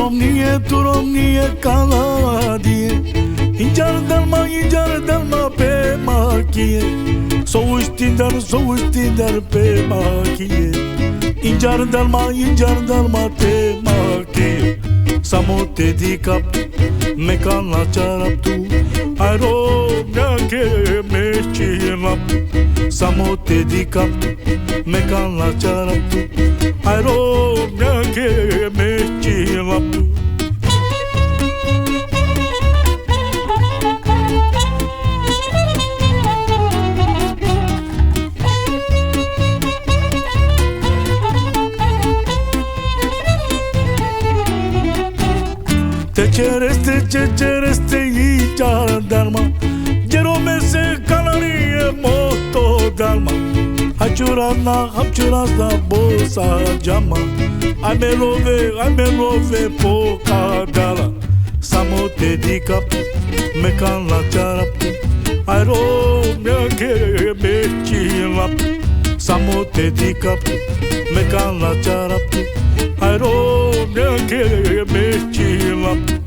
Turomnie caladie Injar dalma pe machie Sou stindar pe machie Injar dalma te machie Samo te di cap Me can la charap tu Airo mea che me chilap Samo te di cap Me can la charap tu Airo mea che me chilap Te cereste y dalma Jero me se canarie moto dalma Hapchurasna bosa jama Ai me love poca dala Samo te di cap Me can la charap Ai ro mea che me chilap Samo te di cap Me can la charap Ai ro mea che me chilap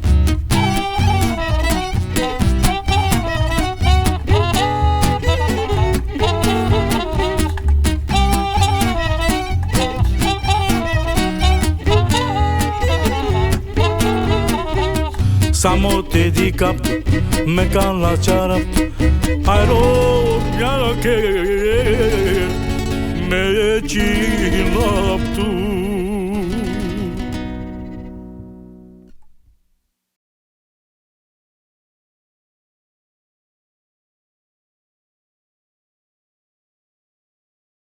Samo te di cap Me can la charap Ai ro mea che me chilap tu